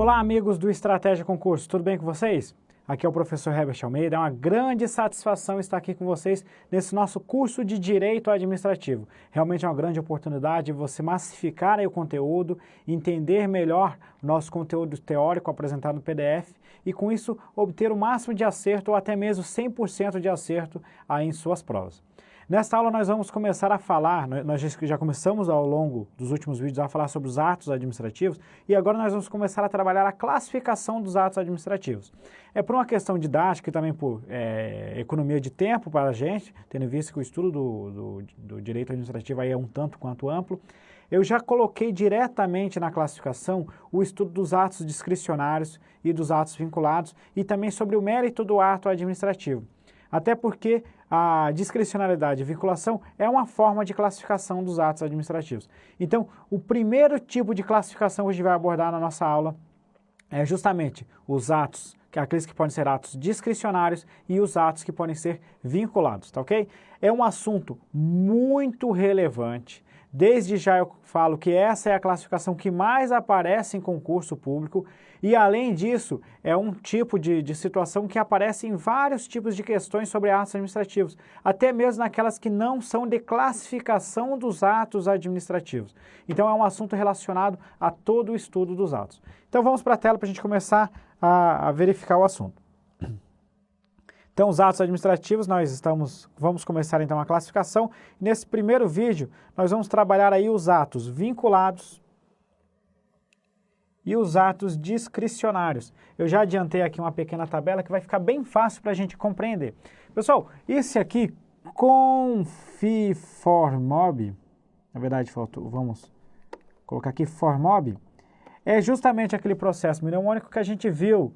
Olá, amigos do Estratégia Concurso, tudo bem com vocês? Aqui é o professor Herbert Almeida, é uma grande satisfação estar aqui com vocês nesse nosso curso de Direito Administrativo. Realmente é uma grande oportunidade de você massificar aí o conteúdo, entender melhor o nosso conteúdo teórico apresentado no PDF e com isso obter o máximo de acerto ou até mesmo 100% de acerto aí em suas provas. Nesta aula nós vamos começar a falar, nós já começamos ao longo dos últimos vídeos a falar sobre os atos administrativos e agora nós vamos começar a trabalhar a classificação dos atos administrativos. É por uma questão didática e também por economia de tempo para a gente, tendo visto que o estudo do direito administrativo aí é um tanto quanto amplo, eu já coloquei diretamente na classificação o estudo dos atos discricionários e dos atos vinculados e também sobre o mérito do ato administrativo. Até porque a discricionariedade e vinculação é uma forma de classificação dos atos administrativos. Então, o primeiro tipo de classificação que a gente vai abordar na nossa aula é justamente os atos, aqueles que podem ser atos discricionários e os atos que podem ser vinculados, tá ok? É um assunto muito relevante. Desde já eu falo que essa é a classificação que mais aparece em concurso público e, além disso, é um tipo de situação que aparece em vários tipos de questões sobre atos administrativos, até mesmo naquelas que não são de classificação dos atos administrativos. Então, é um assunto relacionado a todo o estudo dos atos. Então, vamos para a tela para a gente começar a verificar o assunto. Então, os atos administrativos, vamos começar então a classificação. Nesse primeiro vídeo, nós vamos trabalhar aí os atos vinculados e os atos discricionários. Eu já adiantei aqui uma pequena tabela que vai ficar bem fácil para a gente compreender. Pessoal, esse aqui, confi-for-mob, na verdade, vamos colocar aqui for-mob, é justamente aquele processo mnemônico que a gente viu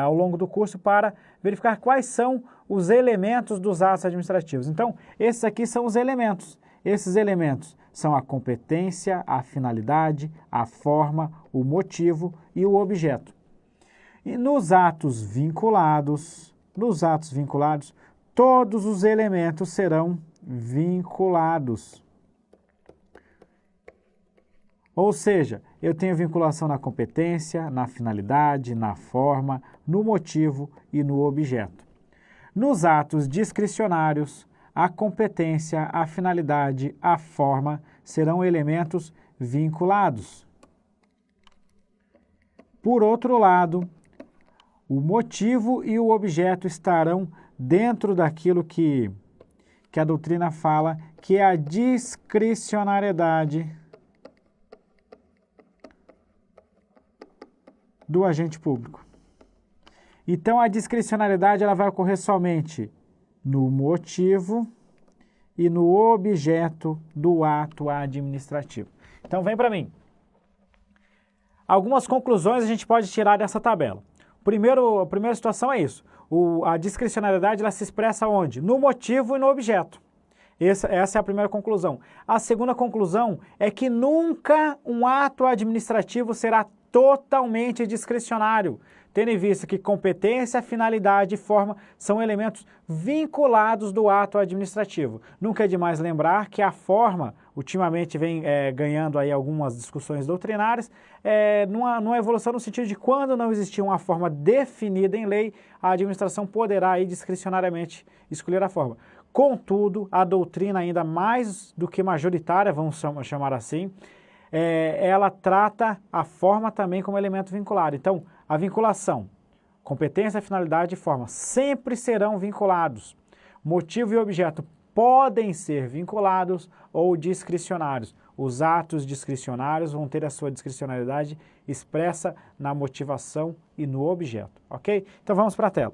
ao longo do curso para verificar quais são os elementos dos atos administrativos. Então, esses aqui são os elementos. Esses elementos são a competência, a finalidade, a forma, o motivo e o objeto. E nos atos vinculados, todos os elementos serão vinculados. Ou seja, eu tenho vinculação na competência, na finalidade, na forma, no motivo e no objeto. Nos atos discricionários, a competência, a finalidade, a forma serão elementos vinculados. Por outro lado, o motivo e o objeto estarão dentro daquilo que a doutrina fala, que é a discricionariedade do agente público. Então, a discricionariedade ela vai ocorrer somente no motivo e no objeto do ato administrativo. Então, vem para mim. Algumas conclusões a gente pode tirar dessa tabela. A primeira situação é isso. A discricionariedade ela se expressa onde? No motivo e no objeto. Essa é a primeira conclusão. A segunda conclusão é que nunca um ato administrativo será totalmente discricionário, tendo em vista que competência, finalidade e forma são elementos vinculados do ato administrativo. Nunca é demais lembrar que a forma, ultimamente vem ganhando aí algumas discussões doutrinárias, numa evolução no sentido de quando não existir uma forma definida em lei, a administração poderá aí discricionariamente escolher a forma. Contudo, a doutrina ainda mais do que majoritária, vamos chamar assim, ela trata a forma também como elemento vinculado. Então, a vinculação, competência, finalidade e forma sempre serão vinculados. Motivo e objeto podem ser vinculados ou discricionários. Os atos discricionários vão ter a sua discricionariedade expressa na motivação e no objeto, ok? Então, vamos para a tela.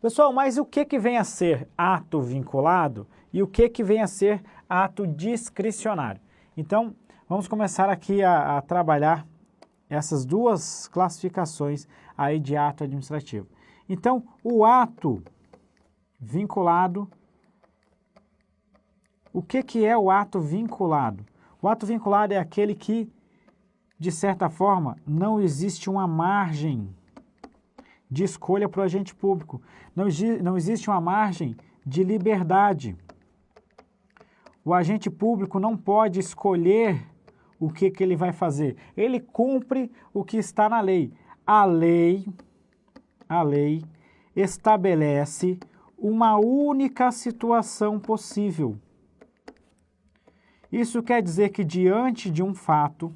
Pessoal, mas o que vem a ser ato vinculado e o que vem a ser ato discricionário? Então, vamos começar aqui a trabalhar essas duas classificações aí de ato administrativo. Então, o ato vinculado, o que é o ato vinculado? O ato vinculado é aquele que, de certa forma, não existe uma margem de escolha para o agente público. Não existe uma margem de liberdade. O agente público não pode escolher o que ele vai fazer? Ele cumpre o que está na lei. A lei estabelece uma única situação possível. Isso quer dizer que, diante de um fato,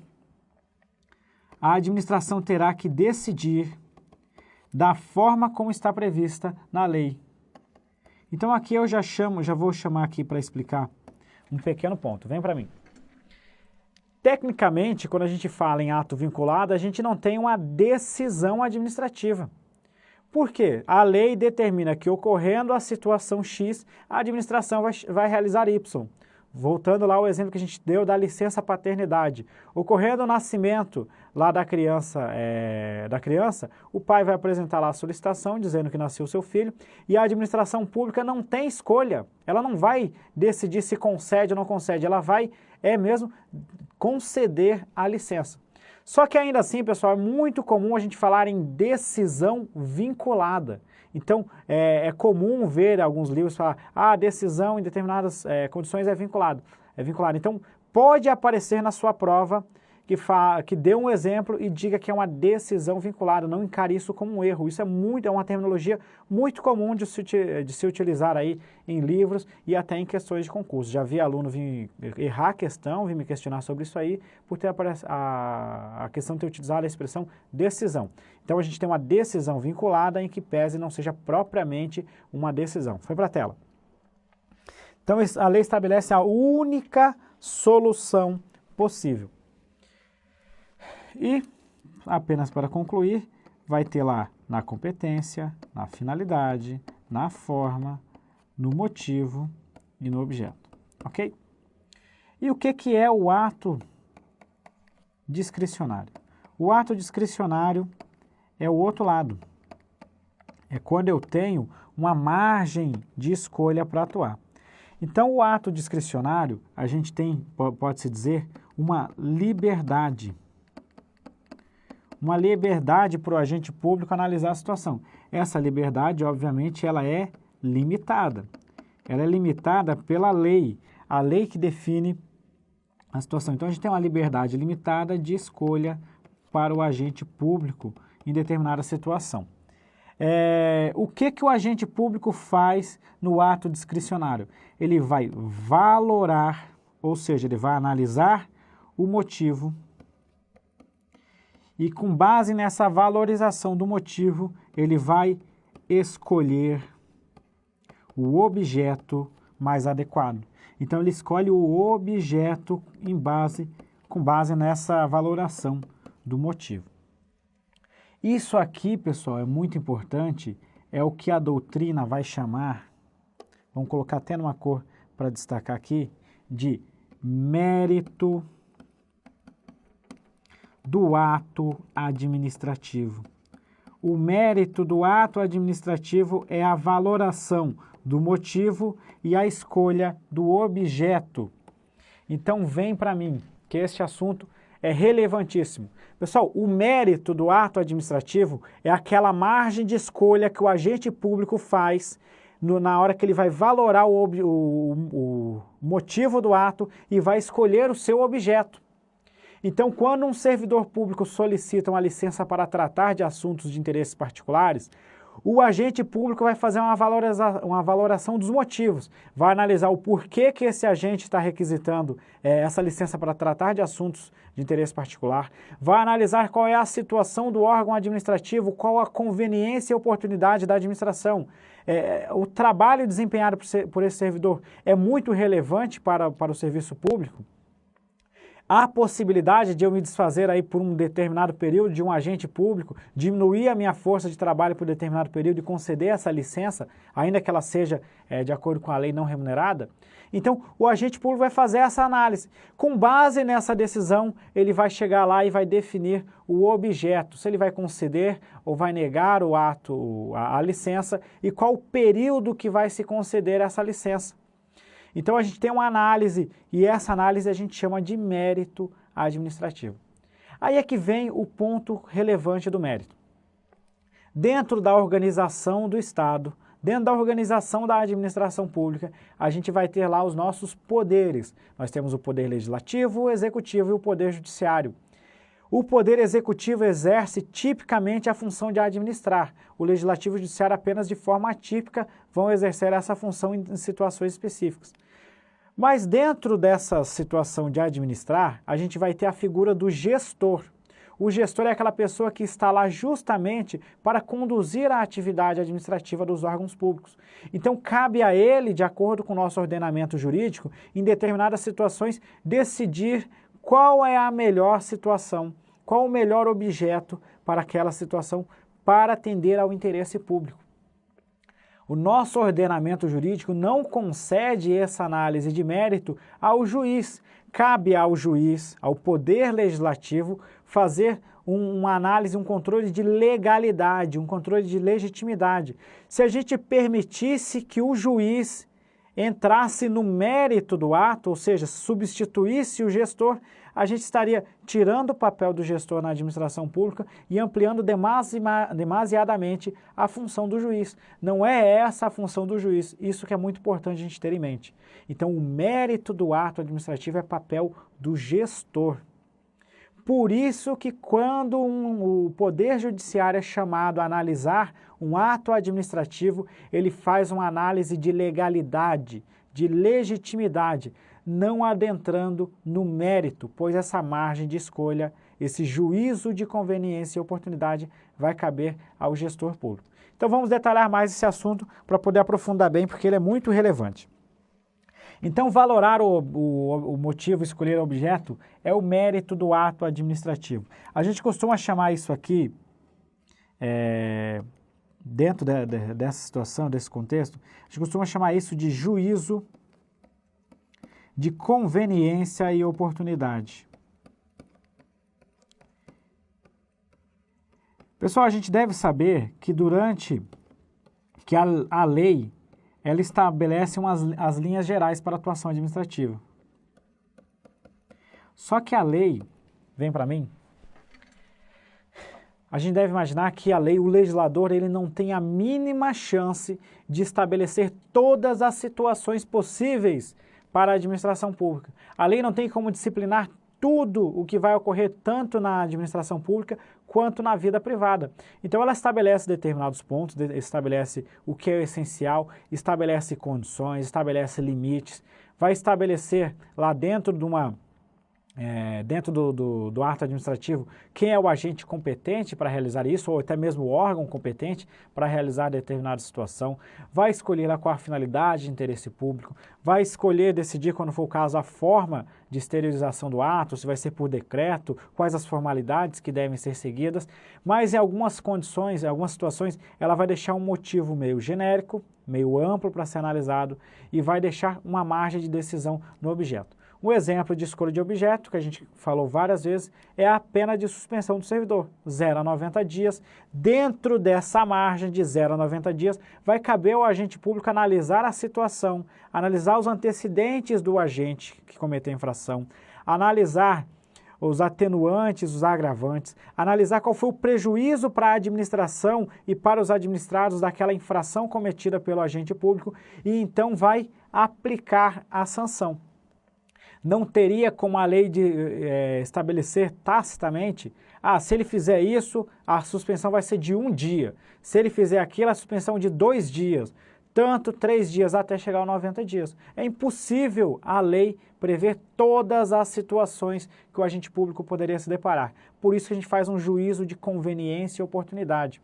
a administração terá que decidir da forma como está prevista na lei. Então aqui eu já vou chamar aqui para explicar um pequeno ponto. Vem para mim. Tecnicamente, quando a gente fala em ato vinculado, a gente não tem uma decisão administrativa. Por quê? A lei determina que, ocorrendo a situação X, a administração vai realizar Y. Voltando lá ao exemplo que a gente deu da licença paternidade. Ocorrendo o nascimento lá da criança, o pai vai apresentar lá a solicitação dizendo que nasceu seu filho e a administração pública não tem escolha. Ela não vai decidir se concede ou não concede, ela vai mesmo conceder a licença. Só que ainda assim, pessoal, é muito comum a gente falar em decisão vinculada. Então, é comum ver alguns livros falar, a decisão em determinadas condições é vinculada. Então, pode aparecer na sua prova que dê um exemplo e diga que é uma decisão vinculada. Não encare isso como um erro. Isso é uma terminologia muito comum de se utilizar aí em livros e até em questões de concurso. Já vi aluno vir errar a questão, vir me questionar sobre isso aí, por ter a questão de ter utilizado a expressão decisão. Então, a gente tem uma decisão vinculada em que pese não seja propriamente uma decisão. Foi para a tela. Então, a lei estabelece a única solução possível. E, apenas para concluir, vai ter lá na competência, na finalidade, na forma, no motivo e no objeto. Ok? E o que é o ato discricionário? O ato discricionário é o outro lado. É quando eu tenho uma margem de escolha para atuar. Então, o ato discricionário, a gente tem, pode-se dizer, uma liberdade. Uma liberdade para o agente público analisar a situação. Essa liberdade, obviamente, ela é limitada. Ela é limitada pela lei, a lei que define a situação. Então, a gente tem uma liberdade limitada de escolha para o agente público em determinada situação. O que o agente público faz no ato discricionário? Ele vai valorar, ou seja, ele vai analisar o motivo e, com base nessa valorização do motivo, ele vai escolher o objeto mais adequado. Então, ele escolhe o objeto com base nessa valoração do motivo. Isso aqui, pessoal, é muito importante, é o que a doutrina vai chamar, vamos colocar até numa cor para destacar aqui, de mérito do ato administrativo. O mérito do ato administrativo é a valoração do motivo e a escolha do objeto. Então, vem para mim que este assunto é relevantíssimo. Pessoal, o mérito do ato administrativo é aquela margem de escolha que o agente público faz na hora que ele vai valorar o motivo do ato e vai escolher o seu objeto. Então, quando um servidor público solicita uma licença para tratar de assuntos de interesses particulares, o agente público vai fazer uma valoração dos motivos, vai analisar o porquê que esse agente está requisitando essa licença para tratar de assuntos de interesse particular, vai analisar qual é a situação do órgão administrativo, qual a conveniência e oportunidade da administração. O trabalho desempenhado por esse servidor é muito relevante para o serviço público. Há possibilidade de eu me desfazer aí por um determinado período de um agente público, diminuir a minha força de trabalho por um determinado período e conceder essa licença, ainda que ela seja de acordo com a lei não remunerada? Então, o agente público vai fazer essa análise. Com base nessa decisão, ele vai chegar lá e vai definir o objeto, se ele vai conceder ou vai negar a licença e qual o período que vai se conceder essa licença. Então, a gente tem uma análise, e essa análise a gente chama de mérito administrativo. Aí é que vem o ponto relevante do mérito. Dentro da organização do Estado, Dentro da organização da administração pública, a gente vai ter lá os nossos poderes. Nós temos o poder legislativo, o executivo e o poder judiciário. O poder executivo exerce tipicamente a função de administrar. O legislativo e o judiciário apenas de forma atípica vão exercer essa função em situações específicas. Mas dentro dessa situação de administrar, a gente vai ter a figura do gestor. O gestor é aquela pessoa que está lá justamente para conduzir a atividade administrativa dos órgãos públicos. Então, cabe a ele, de acordo com o nosso ordenamento jurídico, em determinadas situações, decidir qual é a melhor situação, qual o melhor objeto para aquela situação para atender ao interesse público. O nosso ordenamento jurídico não concede essa análise de mérito ao juiz. Cabe ao juiz, ao poder legislativo, fazer uma análise, um controle de legalidade, um controle de legitimidade. Se a gente permitisse que o juiz entrasse no mérito do ato, ou seja, substituísse o gestor, a gente estaria tirando o papel do gestor na administração pública e ampliando demasiadamente a função do juiz. Não é essa a função do juiz, isso que é muito importante a gente ter em mente. Então, o mérito do ato administrativo é papel do gestor. Por isso que quando o Poder Judiciário é chamado a analisar um ato administrativo, ele faz uma análise de legalidade, de legitimidade, não adentrando no mérito, pois essa margem de escolha, esse juízo de conveniência e oportunidade vai caber ao gestor público. Então vamos detalhar mais esse assunto para poder aprofundar bem, porque ele é muito relevante. Então, valorar o motivo, escolher o objeto, é o mérito do ato administrativo. A gente costuma chamar isso aqui, dentro dessa situação, desse contexto, a gente costuma chamar isso de juízo de conveniência e oportunidade. Pessoal, a gente deve saber que que a lei ela estabelece as linhas gerais para a atuação administrativa. Só que a lei, vem para mim, a gente deve imaginar que a lei, o legislador, ele não tem a mínima chance de estabelecer todas as situações possíveis para a administração pública. A lei não tem como disciplinar tudo o que vai ocorrer tanto na administração pública quanto na vida privada. Então ela estabelece determinados pontos, estabelece o que é essencial, estabelece condições, estabelece limites, vai estabelecer lá dentro de dentro do ato administrativo quem é o agente competente para realizar isso, ou até mesmo o órgão competente para realizar determinada situação, vai escolher qual a finalidade de interesse público, vai escolher, decidir, quando for o caso, a forma de exteriorização do ato, se vai ser por decreto, quais as formalidades que devem ser seguidas, mas em algumas condições, em algumas situações, ela vai deixar um motivo meio genérico, meio amplo para ser analisado e vai deixar uma margem de decisão no objeto. Um exemplo de escolha de objeto, que a gente falou várias vezes, é a pena de suspensão do servidor, 0 a 90 dias. Dentro dessa margem de 0 a 90 dias, vai caber ao agente público analisar a situação, analisar os antecedentes do agente que cometeu a infração, analisar os atenuantes, os agravantes, analisar qual foi o prejuízo para a administração e para os administrados daquela infração cometida pelo agente público e então vai aplicar a sanção. Não teria como a lei estabelecer tacitamente, se ele fizer isso, a suspensão vai ser de 1 dia. Se ele fizer aquilo, a suspensão de 2 dias. Tanto 3 dias até chegar aos 90 dias. É impossível a lei prever todas as situações que o agente público poderia se deparar. Por isso que a gente faz um juízo de conveniência e oportunidade.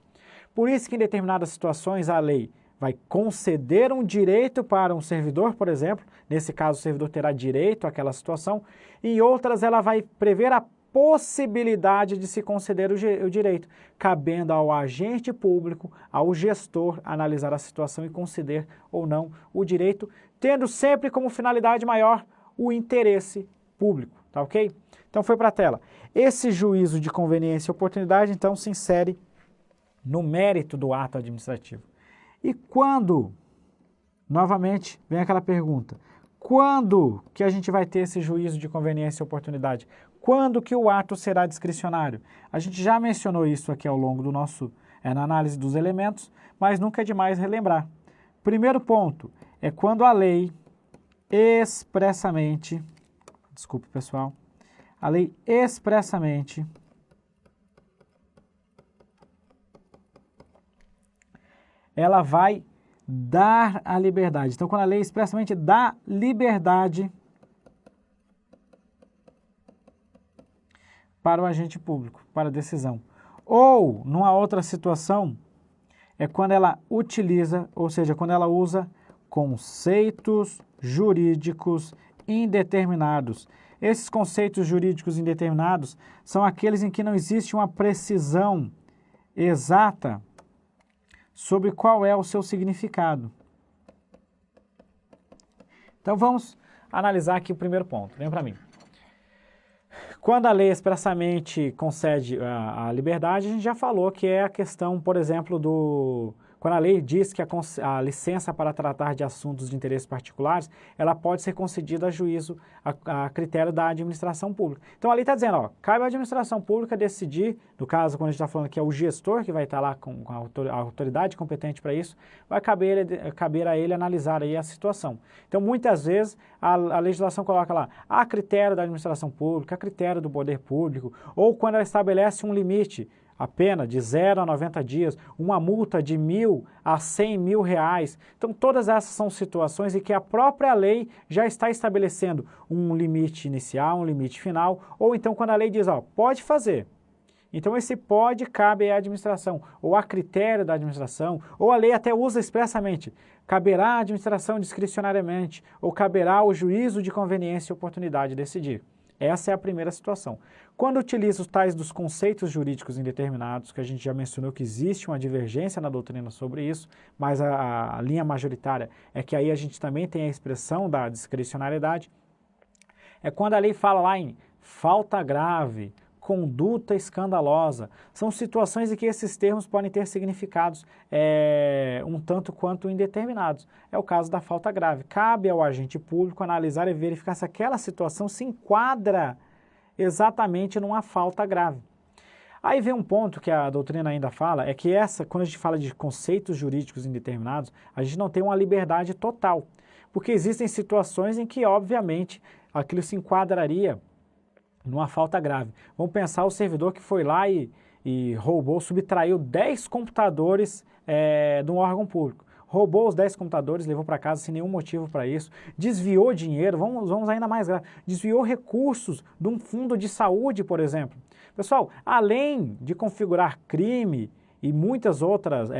Por isso que em determinadas situações a lei vai conceder um direito para um servidor, por exemplo, nesse caso o servidor terá direito àquela situação, e em outras ela vai prever a possibilidade de se conceder o direito, cabendo ao agente público, ao gestor, analisar a situação e conceder ou não o direito, tendo sempre como finalidade maior o interesse público, tá ok? Então foi para a tela. Esse juízo de conveniência e oportunidade, então, se insere no mérito do ato administrativo. E quando, novamente, vem aquela pergunta, quando que a gente vai ter esse juízo de conveniência e oportunidade? Quando que o ato será discricionário? A gente já mencionou isso aqui ao longo do na análise dos elementos, mas nunca é demais relembrar. Primeiro ponto é quando a lei expressamente, desculpe pessoal, a lei expressamente ela vai dar a liberdade. Então, quando a lei expressamente dá liberdade para o agente público, para a decisão. Ou, numa outra situação, é quando ela utiliza, ou seja, quando ela usa conceitos jurídicos indeterminados. Esses conceitos jurídicos indeterminados são aqueles em que não existe uma precisão exata sobre qual é o seu significado. Então vamos analisar aqui o primeiro ponto. Vem para mim. Quando a lei expressamente concede a liberdade, a gente já falou que é a questão, por exemplo, quando a lei diz que a licença para tratar de assuntos de interesse particulares, ela pode ser concedida a juízo, a critério da administração pública. Então, a lei está dizendo, ó, cabe à administração pública decidir, no caso, quando a gente está falando que é o gestor que vai estar lá com a autoridade competente para isso, vai caber a ele analisar aí a situação. Então, muitas vezes, a legislação coloca lá, a critério da administração pública, a critério do poder público, ou quando ela estabelece um limite, a pena de 0 a 90 dias, uma multa de 1.000 a 100 mil reais. Então, todas essas são situações em que a própria lei já está estabelecendo um limite inicial, um limite final, ou então quando a lei diz, ó, pode fazer. Então, esse pode cabe à administração, ou a critério da administração, ou a lei até usa expressamente, caberá à administração discricionariamente, ou caberá ao juízo de conveniência e oportunidade decidir. Essa é a primeira situação. Quando utiliza os tais dos conceitos jurídicos indeterminados, que a gente já mencionou que existe uma divergência na doutrina sobre isso, mas a linha majoritária é que aí a gente também tem a expressão da discricionariedade, é quando a lei fala lá em falta grave, conduta escandalosa. São situações em que esses termos podem ter significados um tanto quanto indeterminados. É o caso da falta grave. Cabe ao agente público analisar e verificar se aquela situação se enquadra exatamente numa falta grave. Aí vem um ponto que a doutrina ainda fala, é que quando a gente fala de conceitos jurídicos indeterminados, a gente não tem uma liberdade total. Porque existem situações em que, obviamente, aquilo se enquadraria numa falta grave. Vamos pensar o servidor que foi lá e roubou, subtraiu 10 computadores de um órgão público. Roubou os 10 computadores, levou para casa sem nenhum motivo para isso, desviou dinheiro, vamos ainda mais grave, desviou recursos de um fundo de saúde, por exemplo. Pessoal, além de configurar crime e muitas outras,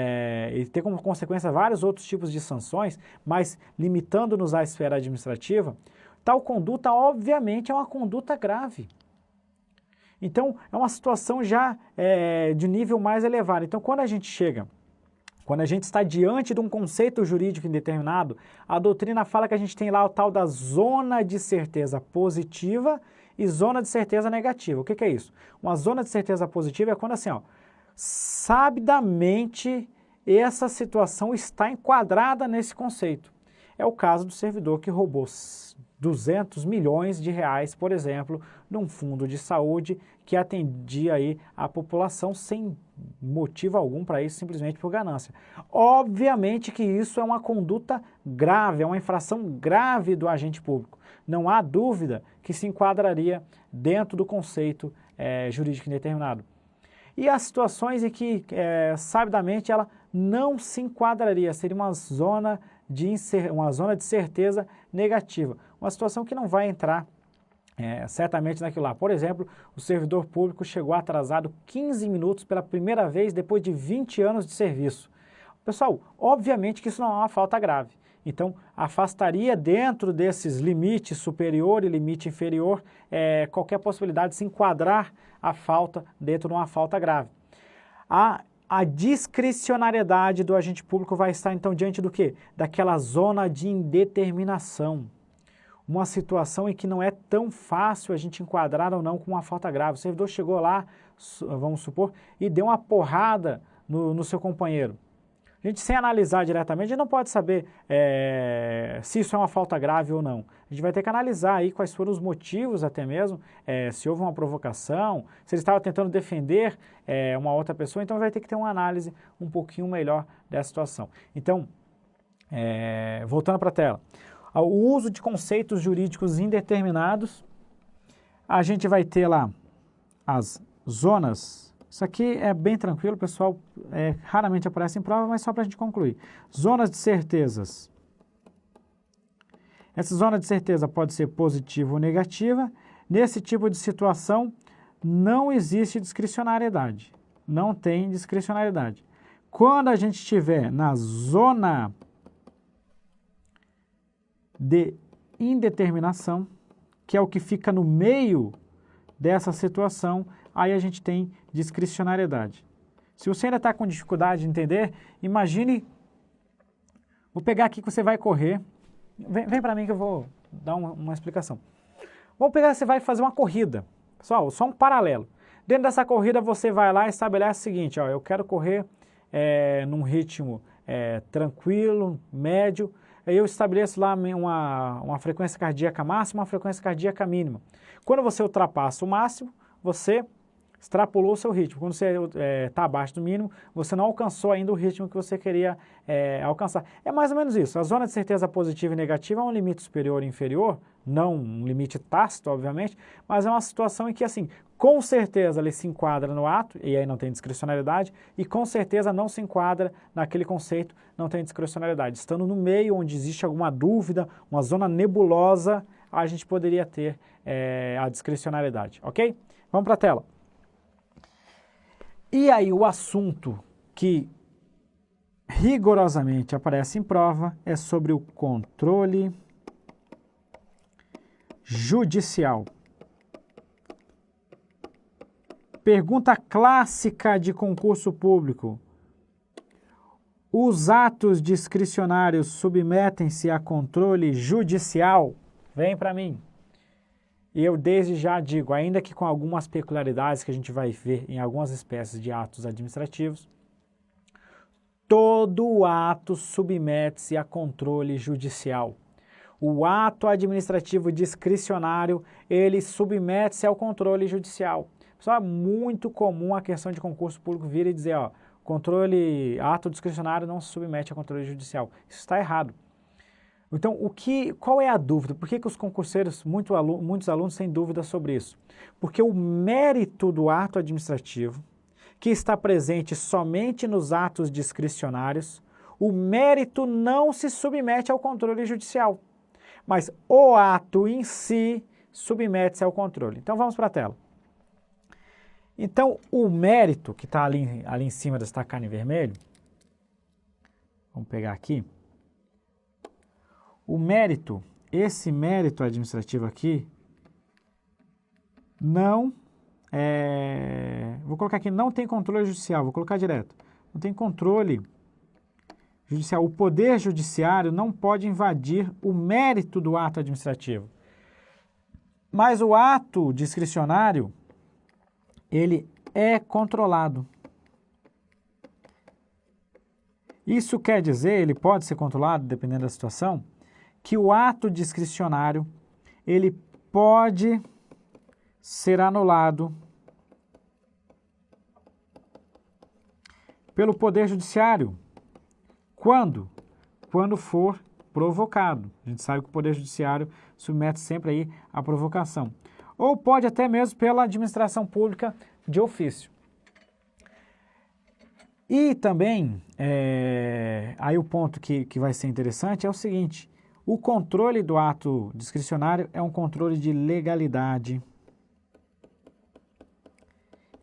e ter como consequência vários outros tipos de sanções, mas limitando-nos à esfera administrativa, tal conduta, obviamente, é uma conduta grave. Então, é uma situação já de nível mais elevado. Então, quando a gente está diante de um conceito jurídico indeterminado, a doutrina fala que a gente tem lá o tal da zona de certeza positiva e zona de certeza negativa. O que é isso? Uma zona de certeza positiva é quando assim, ó, sabidamente essa situação está enquadrada nesse conceito. É o caso do servidor que roubou 200 milhões de reais, por exemplo, num fundo de saúde que atendia aí a população sem motivo algum para isso, simplesmente por ganância. Obviamente que isso é uma conduta grave, é uma infração grave do agente público. Não há dúvida que se enquadraria dentro do conceito jurídico indeterminado. E as situações em que, sabidamente, ela não se enquadraria, seria uma zona de certeza negativa. Uma situação que não vai entrar certamente naquilo lá. Por exemplo, o servidor público chegou atrasado 15 minutos pela primeira vez depois de 20 anos de serviço. Pessoal, obviamente que isso não é uma falta grave. Então, afastaria dentro desses limites superior e limite inferior qualquer possibilidade de se enquadrar a falta dentro de uma falta grave. A discricionariedade do agente público vai estar, então, diante do quê? Daquela zona de indeterminação. Uma situação em que não é tão fácil a gente enquadrar ou não com uma falta grave. O servidor chegou lá, vamos supor, e deu uma porrada no seu companheiro. A gente, sem analisar diretamente, a gente não pode saber se isso é uma falta grave ou não. A gente vai ter que analisar aí quais foram os motivos até mesmo, se houve uma provocação, se ele estava tentando defender uma outra pessoa, então vai ter que ter uma análise um pouquinho melhor dessa situação. Então, Voltando para a tela. O uso de conceitos jurídicos indeterminados, a gente vai ter lá as zonas. Isso aqui é bem tranquilo, pessoal, raramente aparece em prova, mas só para a gente concluir. Zonas de certezas. Essa zona de certeza pode ser positiva ou negativa. Nesse tipo de situação, não existe discricionariedade. Não tem discricionariedade. Quando a gente estiver na zona de indeterminação, que é o que fica no meio dessa situação, aí a gente tem discricionariedade. Se você ainda está com dificuldade de entender, imagine, vou pegar aqui que você vai correr, vem para mim que eu vou dar uma explicação. Vamos pegar, você vai fazer uma corrida, pessoal, só um paralelo. Dentro dessa corrida você vai lá e estabelece o seguinte, ó, eu quero correr num ritmo tranquilo, médio, aí eu estabeleço lá uma frequência cardíaca máxima, uma frequência cardíaca mínima. Quando você ultrapassa o máximo, você extrapolou o seu ritmo. Quando você está abaixo do mínimo, você não alcançou ainda o ritmo que você queria alcançar. É mais ou menos isso. A zona de certeza positiva e negativa é um limite superior e inferior, não um limite tácito, obviamente, mas é uma situação em que, assim, com certeza ele se enquadra no ato, e aí não tem discricionalidade, e com certeza não se enquadra naquele conceito, não tem discricionalidade. Estando no meio onde existe alguma dúvida, uma zona nebulosa, a gente poderia ter a discricionalidade, ok? Vamos para a tela. E aí o assunto que rigorosamente aparece em prova é sobre o controle judicial. Pergunta clássica de concurso público. Os atos discricionários submetem-se a controle judicial? Vem para mim. E eu desde já digo, ainda que com algumas peculiaridades que a gente vai ver em algumas espécies de atos administrativos, todo ato submete-se a controle judicial. O ato administrativo discricionário, ele submete-se ao controle judicial. Pessoal, é muito comum a questão de concurso público vir e dizer, ó, ato discricionário não se submete a controle judicial. Isso está errado. Então, qual é a dúvida? Por que os concurseiros, muitos alunos têm dúvidas sobre isso? Porque o mérito do ato administrativo, que está presente somente nos atos discricionários, o mérito não se submete ao controle judicial, mas o ato em si submete-se ao controle. Então, vamos para a tela. Então, o mérito, que está ali em cima destacado em vermelho, vamos pegar aqui. O mérito, esse mérito administrativo aqui, vou colocar aqui, não tem controle judicial, vou colocar direto. Não tem controle judicial. O poder judiciário não pode invadir o mérito do ato administrativo. Mas o ato discricionário, ele é controlado. Isso quer dizer, ele pode ser controlado, dependendo da situação, que o ato discricionário, ele pode ser anulado pelo Poder Judiciário. Quando? Quando for provocado. A gente sabe que o Poder Judiciário submete sempre aí à provocação. Ou pode até mesmo pela administração pública de ofício. E também, aí o ponto que vai ser interessante é o seguinte, o controle do ato discricionário é um controle de legalidade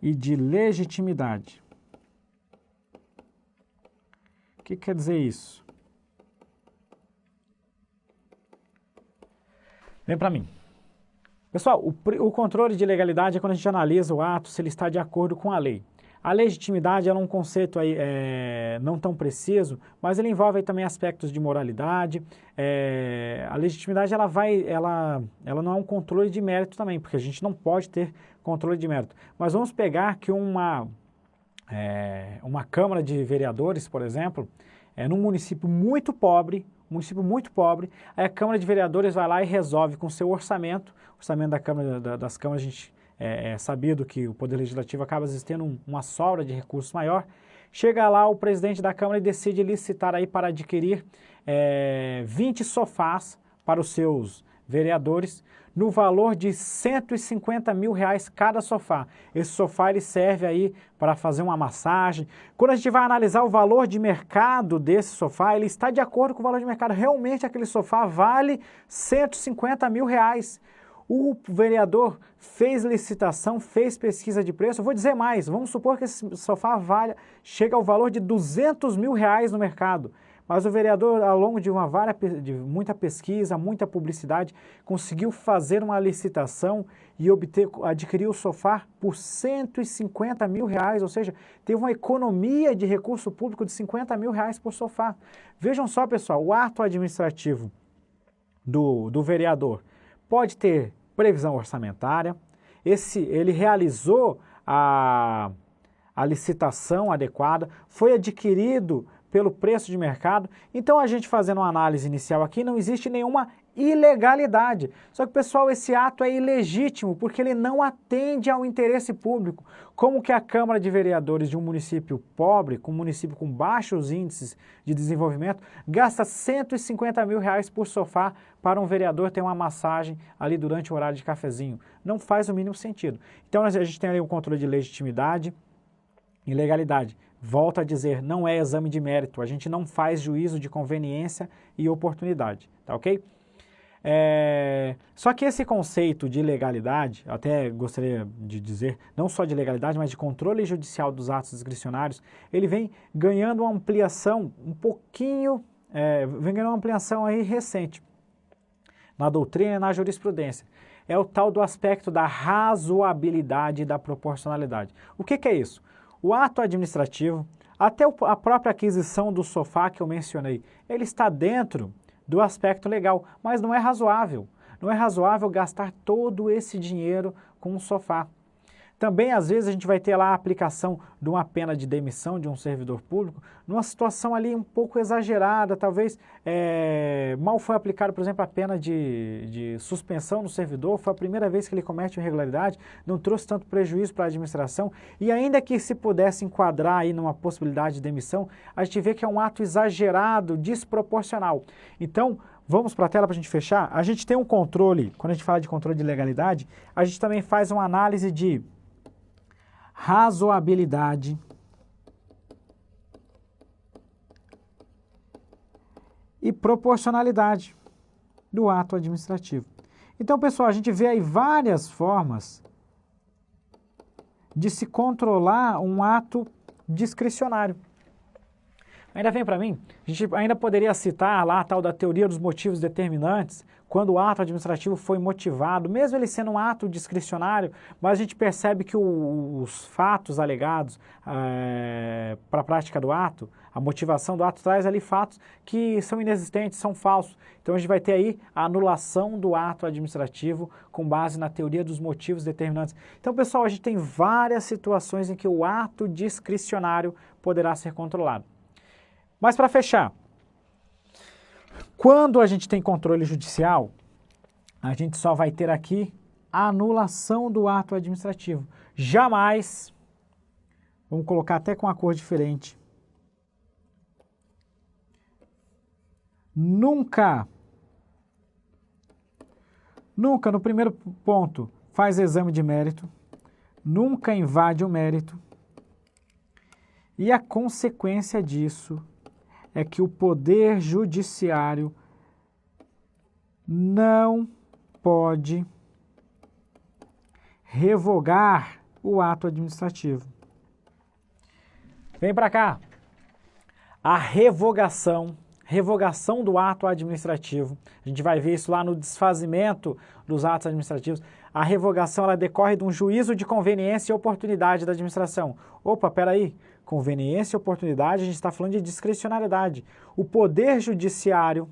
e de legitimidade. O que quer dizer isso? Vem para mim. Pessoal, o controle de legalidade é quando a gente analisa o ato, se ele está de acordo com a lei. A legitimidade é um conceito aí, não tão preciso, mas ele envolve aí também aspectos de moralidade. A legitimidade ela não é um controle de mérito também, porque a gente não pode ter controle de mérito. Mas vamos pegar que uma Câmara de Vereadores, por exemplo, num município muito pobre, aí a Câmara de Vereadores vai lá e resolve com o seu orçamento da Câmara, das câmaras, a gente é sabido que o Poder Legislativo acaba tendo uma sobra de recursos maior, chega lá o presidente da Câmara e decide licitar aí para adquirir 20 sofás para os seus vereadores, no valor de R$150 mil cada sofá. Esse sofá ele serve aí para fazer uma massagem. Quando a gente vai analisar o valor de mercado desse sofá, ele está de acordo com o valor de mercado. Realmente aquele sofá vale R$150 mil. O vereador fez licitação, fez pesquisa de preço. Eu vou dizer mais, vamos supor que esse sofá chega ao valor de R$200 mil no mercado. Mas o vereador, ao longo de muita pesquisa, muita publicidade, conseguiu fazer uma licitação e adquirir o sofá por R$150 mil, ou seja, teve uma economia de recurso público de R$50 mil por sofá. Vejam só, pessoal, o ato administrativo do vereador pode ter previsão orçamentária, ele realizou a licitação adequada, foi adquirido pelo preço de mercado. Então, a gente fazendo uma análise inicial aqui, não existe nenhuma ilegalidade. Só que, pessoal, esse ato é ilegítimo, porque ele não atende ao interesse público. Como que a Câmara de Vereadores de um município pobre, com um município com baixos índices de desenvolvimento, gasta R$150 mil por sofá para um vereador ter uma massagem ali durante o horário de cafezinho? Não faz o mínimo sentido. Então, a gente tem ali um controle de legitimidade e legalidade. Volto a dizer, não é exame de mérito, a gente não faz juízo de conveniência e oportunidade, tá ok? Só que esse conceito de legalidade, até gostaria de dizer, não só de legalidade, mas de controle judicial dos atos discricionários, ele vem ganhando uma ampliação vem ganhando uma ampliação aí recente, na doutrina e na jurisprudência. É o tal do aspecto da razoabilidade e da proporcionalidade. O que é isso? O ato administrativo, até a própria aquisição do sofá que eu mencionei, ele está dentro do aspecto legal, mas não é razoável. Não é razoável gastar todo esse dinheiro com um sofá. Também, às vezes, a gente vai ter lá a aplicação de uma pena de demissão de um servidor público, numa situação ali um pouco exagerada, talvez mal foi aplicado, por exemplo, a pena de suspensão no servidor, foi a primeira vez que ele comete uma irregularidade, não trouxe tanto prejuízo para a administração, e ainda que se pudesse enquadrar aí numa possibilidade de demissão, a gente vê que é um ato exagerado, desproporcional. Então, vamos para a tela para a gente fechar. A gente tem um controle, quando a gente fala de controle de legalidade, a gente também faz uma análise de razoabilidade e proporcionalidade do ato administrativo. Então, pessoal, a gente vê aí várias formas de se controlar um ato discricionário. Ainda vem para mim, a gente ainda poderia citar lá a tal da teoria dos motivos determinantes, quando o ato administrativo foi motivado, mesmo ele sendo um ato discricionário, mas a gente percebe que os fatos alegados para a prática do ato, a motivação do ato traz ali fatos que são inexistentes, são falsos. Então a gente vai ter aí a anulação do ato administrativo com base na teoria dos motivos determinantes. Então, pessoal, a gente tem várias situações em que o ato discricionário poderá ser controlado. Mas para fechar, quando a gente tem controle judicial, a gente só vai ter aqui a anulação do ato administrativo. Jamais, vamos colocar até com uma cor diferente, nunca no primeiro ponto faz exame de mérito, nunca invade o mérito, e a consequência disso é que o Poder Judiciário não pode revogar o ato administrativo. Vem para cá. A revogação do ato administrativo. A gente vai ver isso lá no desfazimento dos atos administrativos. A revogação ela decorre de um juízo de conveniência e oportunidade da administração. Opa, peraí. Conveniência e oportunidade, a gente está falando de discricionariedade. O Poder Judiciário,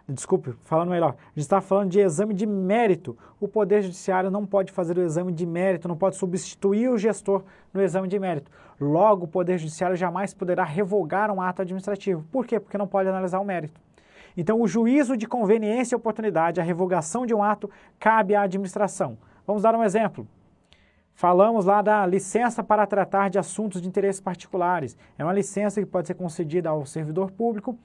desculpe, falando melhor, a gente está falando de exame de mérito. O Poder Judiciário não pode fazer o exame de mérito, não pode substituir o gestor no exame de mérito. Logo, o Poder Judiciário jamais poderá revogar um ato administrativo. Por quê? Porque não pode analisar o mérito. Então, o juízo de conveniência e oportunidade, a revogação de um ato, cabe à administração. Vamos dar um exemplo. Falamos lá da licença para tratar de assuntos de interesses particulares. É uma licença que pode ser concedida ao servidor público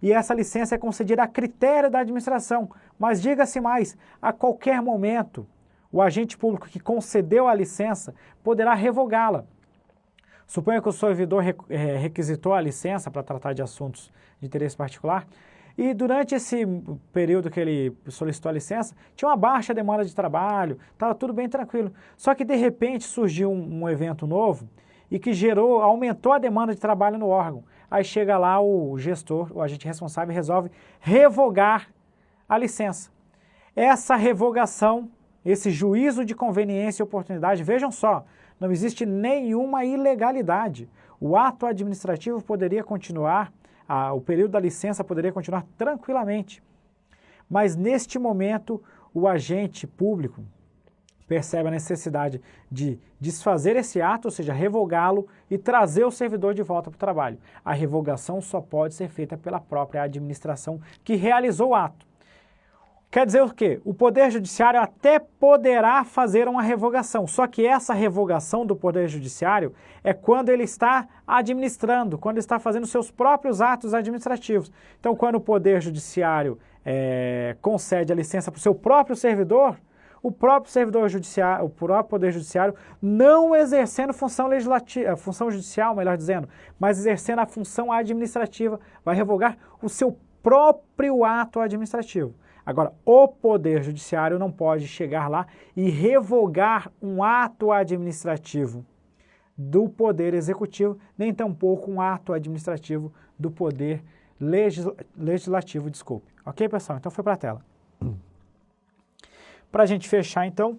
e essa licença é concedida a critério da administração. Mas diga-se mais, a qualquer momento, o agente público que concedeu a licença poderá revogá-la. Suponha que o servidor requisitou a licença para tratar de assuntos de interesse particular e durante esse período que ele solicitou a licença, tinha uma baixa demanda de trabalho, estava tudo bem tranquilo. Só que de repente surgiu um evento novo e que aumentou a demanda de trabalho no órgão. Aí chega lá o gestor, o agente responsável, resolve revogar a licença. Essa revogação, esse juízo de conveniência e oportunidade, vejam só, não existe nenhuma ilegalidade. O ato administrativo poderia continuar, o período da licença poderia continuar tranquilamente. Mas neste momento, o agente público percebe a necessidade de desfazer esse ato, ou seja, revogá-lo e trazer o servidor de volta para o trabalho. A revogação só pode ser feita pela própria administração que realizou o ato. Quer dizer o quê? O Poder Judiciário até poderá fazer uma revogação, só que essa revogação do Poder Judiciário é quando ele está administrando, quando ele está fazendo seus próprios atos administrativos. Então, quando o Poder Judiciário concede a licença para o seu próprio servidor, o próprio servidor judiciário, o próprio Poder Judiciário, não exercendo função legislativa, função judicial, melhor dizendo, mas exercendo a função administrativa, vai revogar o seu próprio ato administrativo. Agora, o Poder Judiciário não pode chegar lá e revogar um ato administrativo do Poder Executivo, nem tampouco um ato administrativo do Poder Legislativo, desculpe. Ok, pessoal? Então foi para a tela. Para a gente fechar, então,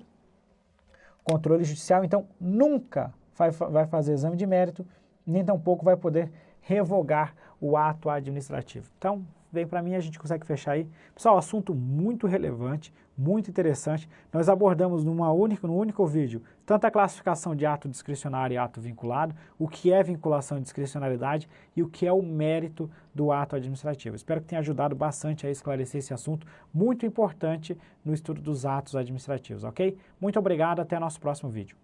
o controle judicial, então, nunca vai fazer exame de mérito, nem tampouco vai poder revogar o ato administrativo. Então, vem para mim, a gente consegue fechar aí. Pessoal, assunto muito relevante, muito interessante. Nós abordamos no único vídeo, tanto a classificação de ato discricionário e ato vinculado, o que é vinculação e discricionalidade e o que é o mérito do ato administrativo. Espero que tenha ajudado bastante a esclarecer esse assunto muito importante no estudo dos atos administrativos, ok? Muito obrigado, até nosso próximo vídeo.